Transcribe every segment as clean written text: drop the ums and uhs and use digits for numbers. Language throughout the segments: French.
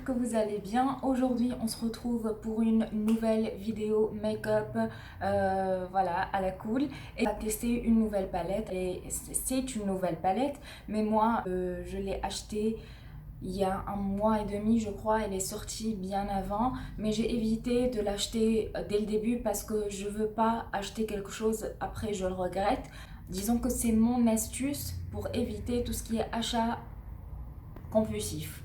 que vous allez bien. Aujourd'hui, on se retrouve pour une nouvelle vidéo make-up, voilà, à la cool. Et on va tester une nouvelle palette. Et c'est une nouvelle palette, mais moi, je l'ai achetée il y a un mois et demi, je crois. Elle est sortie bien avant, mais j'ai évité de l'acheter dès le début parce que je veux pas acheter quelque chose après je le regrette. Disons que c'est mon astuce pour éviter tout ce qui est achat compulsif.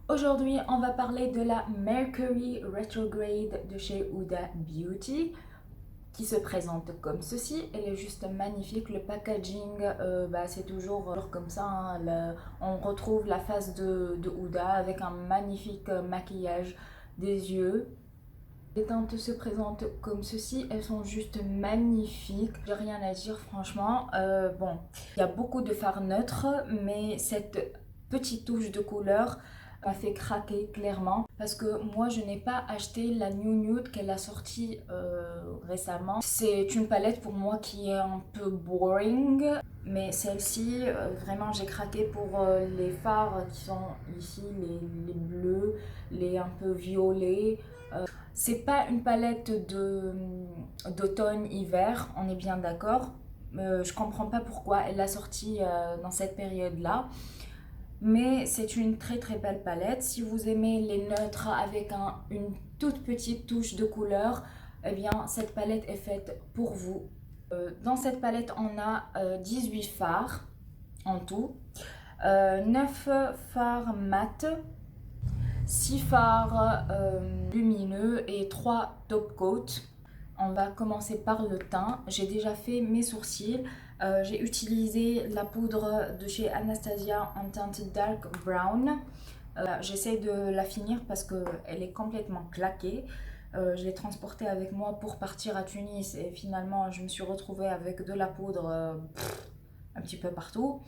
Aujourd'hui, on va parler de la Mercury Retrograde de chez Huda Beauty qui se présente comme ceci. Elle est juste magnifique. Le packaging, c'est toujours comme ça, hein. On retrouve la face de Huda avec un magnifique maquillage des yeux. Les teintes se présentent comme ceci, elles sont juste magnifiques. J'ai rien à dire franchement. Bon, il y a beaucoup de fards neutres, mais cette petite touche de couleur m'a fait craquer clairement parce que moi je n'ai pas acheté la New Nude qu'elle a sortie récemment. C'est une palette pour moi qui est un peu boring, mais celle-ci vraiment j'ai craqué pour les fards qui sont ici, les bleus, les un peu violets. C'est pas une palette d'automne-hiver, on est bien d'accord. Je comprends pas pourquoi elle l'a sortie dans cette période-là. Mais c'est une très très belle palette. Si vous aimez les neutres avec une toute petite touche de couleur, eh bien cette palette est faite pour vous. Dans cette palette, on a 18 fards en tout, 9 fards mat, 6 fards lumineux et 3 top coat. On va commencer par le teint. J'ai déjà fait mes sourcils. J'ai utilisé la poudre de chez Anastasia en teinte dark brown. J'essaie de la finir parce qu'elle est complètement claquée. Je l'ai transportée avec moi pour partir à Tunis et finalement je me suis retrouvée avec de la poudre un petit peu partout.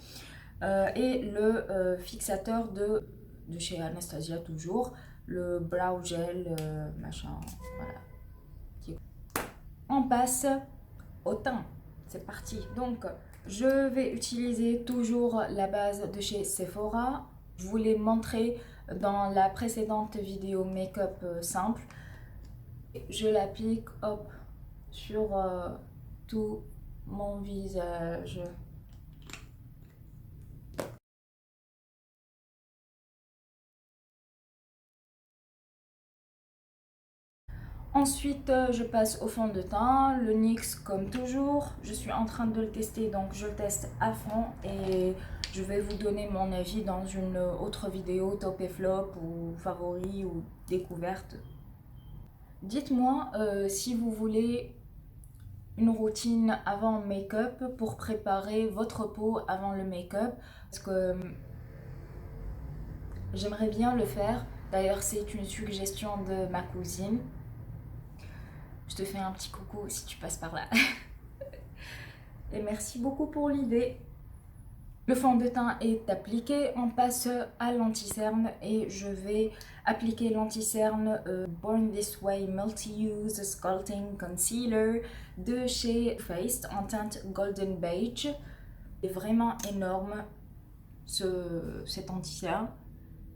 Et le fixateur de chez Anastasia toujours, le brow gel machin, voilà. On passe au teint, c'est parti. Donc je vais utiliser toujours la base de chez Sephora. Je vous l'ai montré dans la précédente vidéo make-up simple. Je l'applique hop sur tout mon visage. Ensuite, je passe au fond de teint, le NYX comme toujours. Je suis en train de le tester, donc je le teste à fond et je vais vous donner mon avis dans une autre vidéo, top et flop ou favori ou découverte. Dites-moi si vous voulez une routine avant make-up pour préparer votre peau avant le make-up. Parce que j'aimerais bien le faire. D'ailleurs, c'est une suggestion de ma cousine. Je te fais un petit coucou si tu passes par là. Et merci beaucoup pour l'idée. Le fond de teint est appliqué, on passe à l'anti-cerne et je vais appliquer l'anti-cerne Born This Way Multi-Use Sculpting Concealer de chez Faced en teinte Golden Beige. Il est vraiment énorme cet anti-cerne.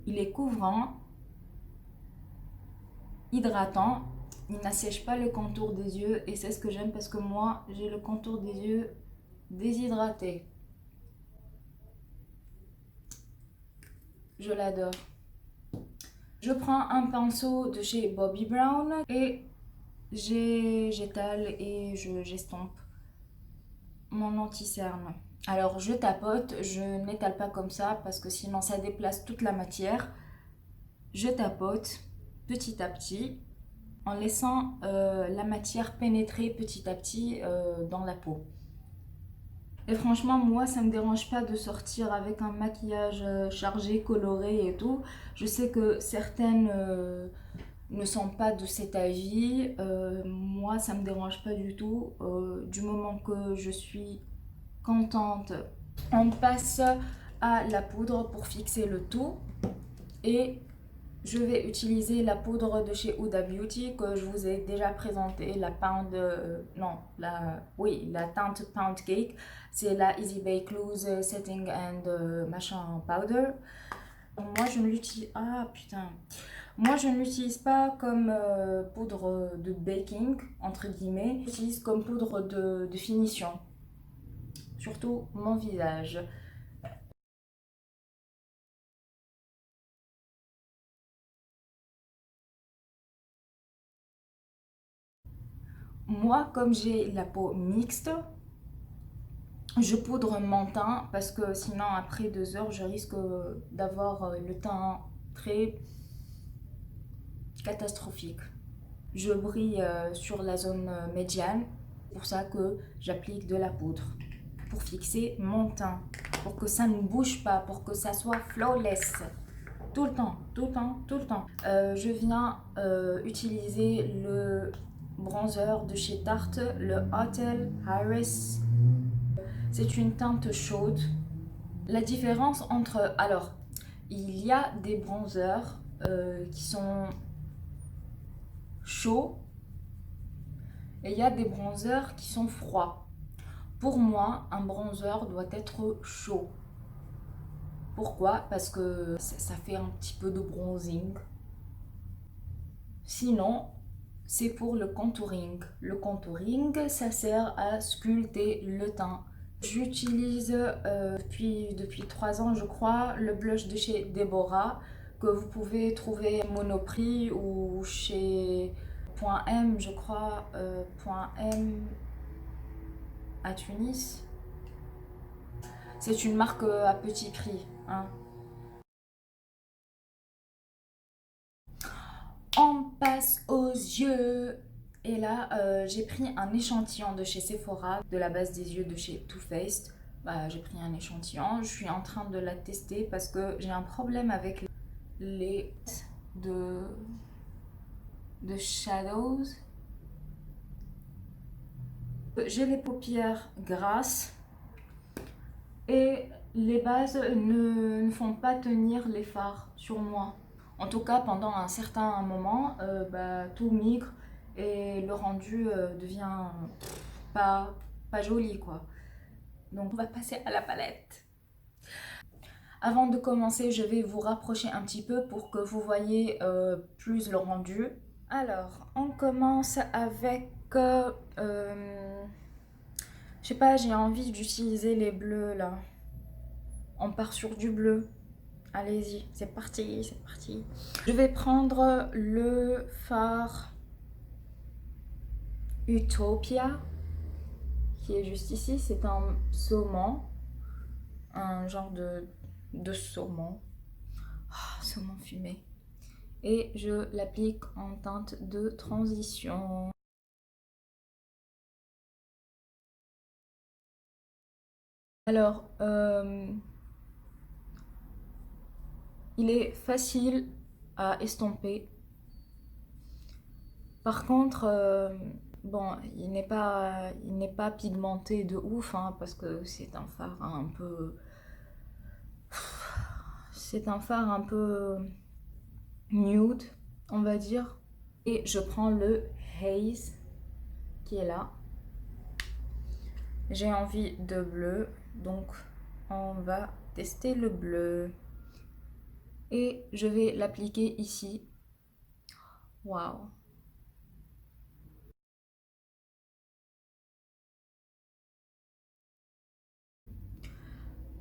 Il est couvrant, hydratant, il n'assèche pas le contour des yeux et c'est ce que j'aime parce que moi j'ai le contour des yeux déshydraté. Je l'adore. Je prends un pinceau de chez Bobbi Brown et j'étale et j'estompe mon anti-cerne. Alors je tapote, je n'étale pas comme ça parce que sinon ça déplace toute la matière. Je tapote petit à petit en laissant la matière pénétrer petit à petit dans la peau. Et franchement, moi, ça me dérange pas de sortir avec un maquillage chargé, coloré et tout. Je sais que certaines ne sont pas de cet avis. Moi, ça me dérange pas du tout. Du moment que je suis contente, on passe à la poudre pour fixer le tout. Et je vais utiliser la poudre de chez Huda Beauty que je vous ai déjà présenté, la teinte Pound Cake. C'est la Easy Bake Loose Setting and machin powder. Moi, je ne l'utilise... Ah, putain. Moi, je ne l'utilise pas comme poudre de baking, entre guillemets. Je l'utilise comme poudre de finition. Surtout mon visage. Moi, comme j'ai la peau mixte, je poudre mon teint parce que sinon, après 2 heures, je risque d'avoir le teint très catastrophique. Je brille sur la zone médiane, c'est pour ça que j'applique de la poudre pour fixer mon teint, pour que ça ne bouge pas, pour que ça soit flawless. Tout le temps, tout le temps, tout le temps. Je viens utiliser le bronzer de chez Tarte, le Hotel Harris. C'est une teinte chaude. La différence entre... Alors, il y a des bronzers qui sont chauds et il y a des bronzers qui sont froids. Pour moi, un bronzer doit être chaud. Pourquoi? Parce que ça fait un petit peu de bronzing. Sinon, c'est pour le contouring. Le contouring, ça sert à sculpter le teint. J'utilise depuis 3 ans, je crois, le blush de chez Deborah que vous pouvez trouver à Monoprix ou chez Point M, je crois, Point M à Tunis. C'est une marque à petit prix, hein. On passe aux yeux. Et là, j'ai pris un échantillon de chez Sephora, de la base des yeux de chez Too Faced. Bah, j'ai pris un échantillon. Je suis en train de la tester parce que j'ai un problème avec les de, de shadows. J'ai les paupières grasses et les bases ne font pas tenir les fards sur moi. En tout cas, pendant un certain moment, bah, tout migre et le rendu devient pas, pas joli, quoi. Donc, on va passer à la palette. Avant de commencer, je vais vous rapprocher un petit peu pour que vous voyez plus le rendu. Alors, on commence avec... je sais pas, j'ai envie d'utiliser les bleus, là. On part sur du bleu. Allez-y, c'est parti, c'est parti. Je vais prendre le fard Utopia, qui est juste ici. C'est un saumon, un genre de saumon. Oh, saumon fumé. Et je l'applique en teinte de transition. Alors, il est facile à estomper. Par contre, bon, il n'est pas pigmenté de ouf, hein, parce que c'est un fard un peu, c'est un fard un peu nude, on va dire. Et je prends le Haze qui est là. J'ai envie de bleu, donc on va tester le bleu. Et je vais l'appliquer ici. Waouh!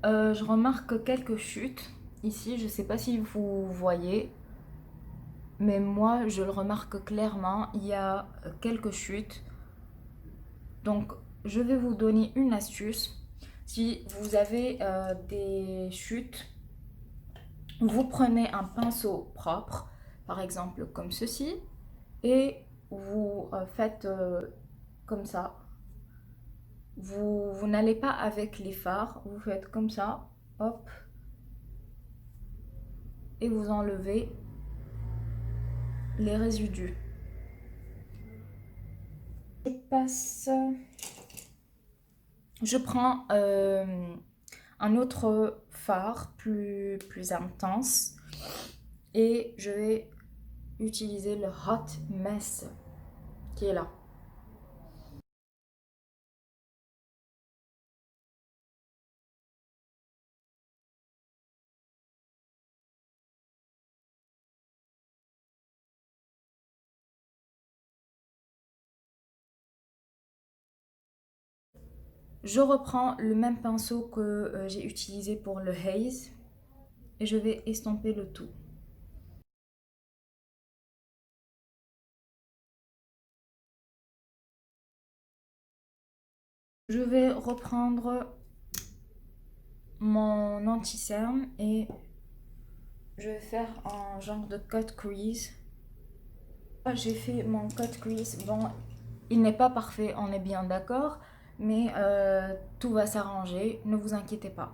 Je remarque quelques chutes ici, je ne sais pas si vous voyez, mais moi je le remarque clairement, il y a quelques chutes. Donc je vais vous donner une astuce. Si vous avez des chutes, vous prenez un pinceau propre, par exemple comme ceci, et vous faites comme ça. Vous n'allez pas avec les fards, vous faites comme ça, hop, et vous enlevez les résidus. Je passe, je prends un autre fard plus intense et je vais utiliser le Hot Mess qui est là. Je reprends le même pinceau que j'ai utilisé pour le haze et je vais estomper le tout. Je vais reprendre mon anti-cerne et je vais faire un genre de cut crease. J'ai fait mon cut crease. Bon, il n'est pas parfait, on est bien d'accord, mais tout va s'arranger, ne vous inquiétez pas.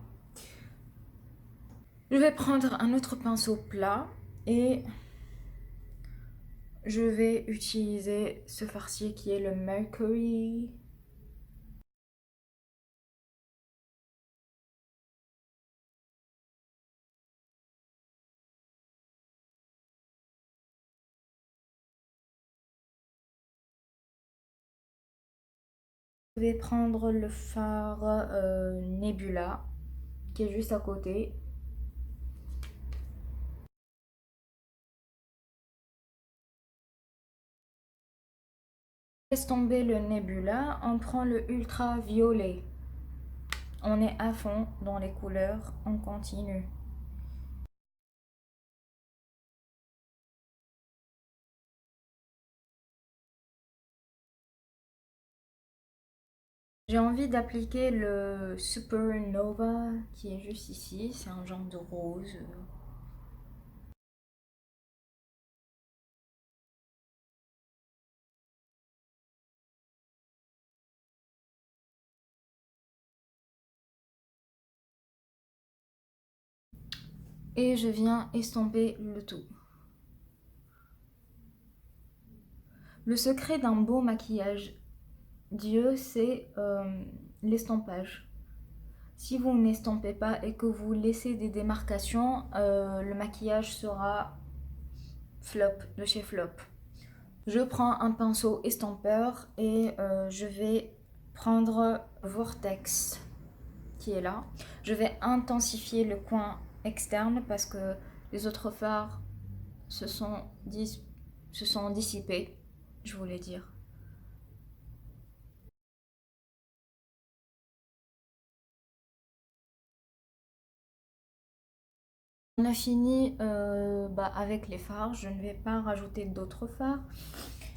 Je vais prendre un autre pinceau plat et je vais utiliser ce farcier qui est le Mercury. Je vais prendre le fard Nebula qui est juste à côté. Laisse tomber le Nebula, on prend le ultra violet. On est à fond dans les couleurs, on continue. J'ai envie d'appliquer le Supernova qui est juste ici, c'est un genre de rose. Et je viens estomper le tout. Le secret d'un beau maquillage, Dieu, c'est l'estampage. Si vous n'estampez pas et que vous laissez des démarcations, le maquillage sera flop, de chez flop. Je prends un pinceau estampeur et je vais prendre Vortex qui est là. Je vais intensifier le coin externe parce que les autres fards se sont dissipés, je voulais dire. On a fini avec les fards, je ne vais pas rajouter d'autres fards,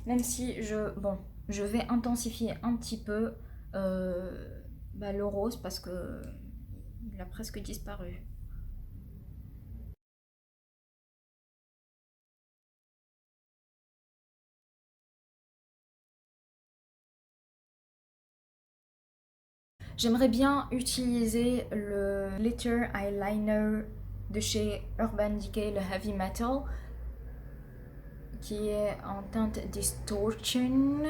même si je vais intensifier un petit peu le rose parce que il a presque disparu. J'aimerais bien utiliser le glitter eyeliner de chez Urban Decay, le Heavy Metal, qui est en teinte Distortion.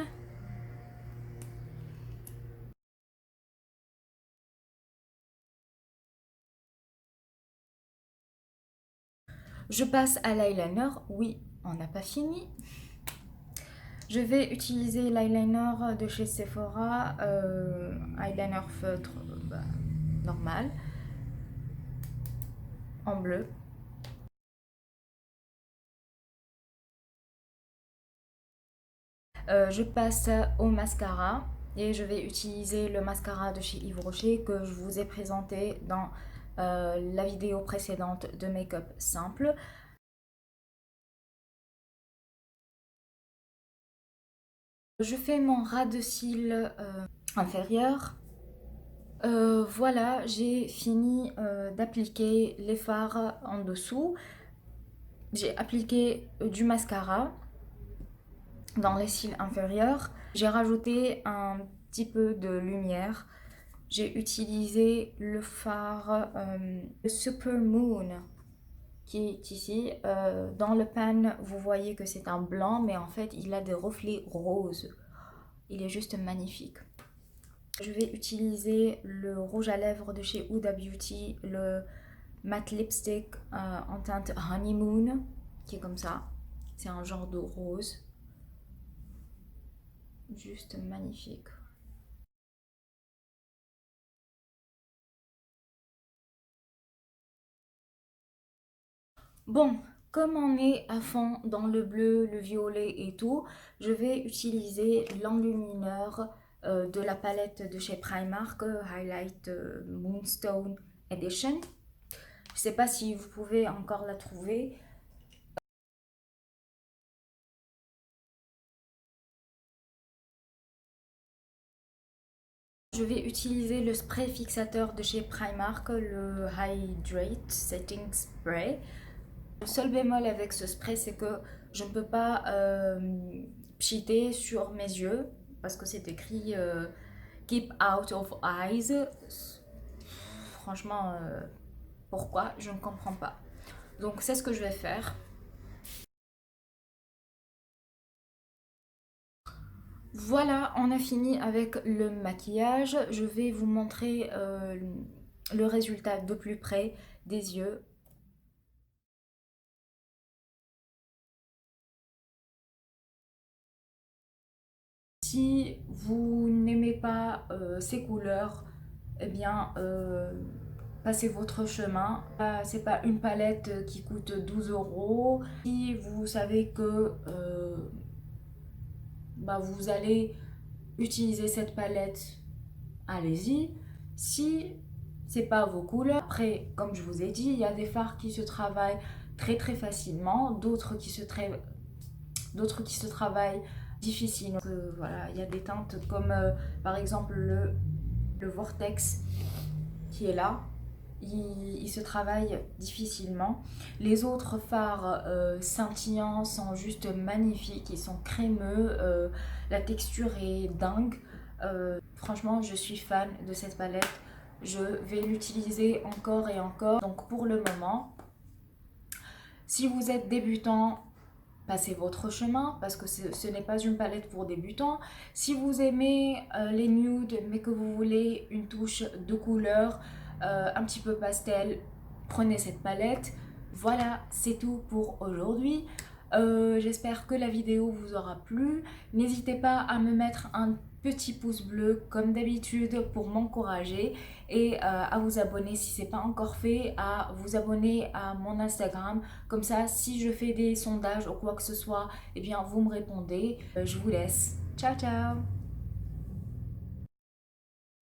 Je passe à l'eyeliner. Oui, on n'a pas fini. Je vais utiliser l'eyeliner de chez Sephora, eyeliner feutre normal, en bleu. Je passe au mascara et je vais utiliser le mascara de chez Yves Rocher que je vous ai présenté dans la vidéo précédente de make-up simple. Je fais mon ras de cils inférieur. Voilà, j'ai fini d'appliquer les fards en dessous. J'ai appliqué du mascara dans les cils inférieurs. J'ai rajouté un petit peu de lumière. J'ai utilisé le fard Super Moon qui est ici. Dans le pan, vous voyez que c'est un blanc, mais en fait, il a des reflets roses. Il est juste magnifique. Je vais utiliser le rouge à lèvres de chez Huda Beauty, le matte lipstick en teinte Honeymoon, qui est comme ça. C'est un genre de rose. Juste magnifique. Bon, comme on est à fond dans le bleu, le violet et tout, je vais utiliser l'enlumineur de la palette de chez Primark, Highlight Moonstone Edition. Je ne sais pas si vous pouvez encore la trouver. Je vais utiliser le spray fixateur de chez Primark, le Hydrate Setting Spray. Le seul bémol avec ce spray, c'est que je ne peux pas pchiter sur mes yeux parce que c'est écrit Keep out of eyes. Franchement, pourquoi? Je ne comprends pas. Donc c'est ce que je vais faire. Voilà, on a fini avec le maquillage. Je vais vous montrer le résultat de plus près des yeux. Si vous n'aimez pas ces couleurs, eh bien, passez votre chemin. C'est pas une palette qui coûte 12 euros. Si vous savez que vous allez utiliser cette palette, allez-y. Si c'est pas vos couleurs, après, comme je vous ai dit, il y a des fards qui se travaillent très très facilement, d'autres qui se travaillent difficilement. Voilà, il y a des teintes comme par exemple le Vortex qui est là. Il se travaille difficilement. Les autres fards scintillants sont juste magnifiques, ils sont crémeux, la texture est dingue. Franchement, je suis fan de cette palette. Je vais l'utiliser encore et encore. Donc pour le moment, si vous êtes débutant, passez votre chemin parce que ce n'est pas une palette pour débutants. Si vous aimez les nudes mais que vous voulez une touche de couleur un petit peu pastel, prenez cette palette. Voilà, c'est tout pour aujourd'hui. J'espère que la vidéo vous aura plu. N'hésitez pas à me mettre un petit pouce bleu comme d'habitude pour m'encourager et à vous abonner si ce n'est pas encore fait, à vous abonner à mon Instagram. Comme ça, si je fais des sondages ou quoi que ce soit, eh bien vous me répondez. Je vous laisse. Ciao, ciao!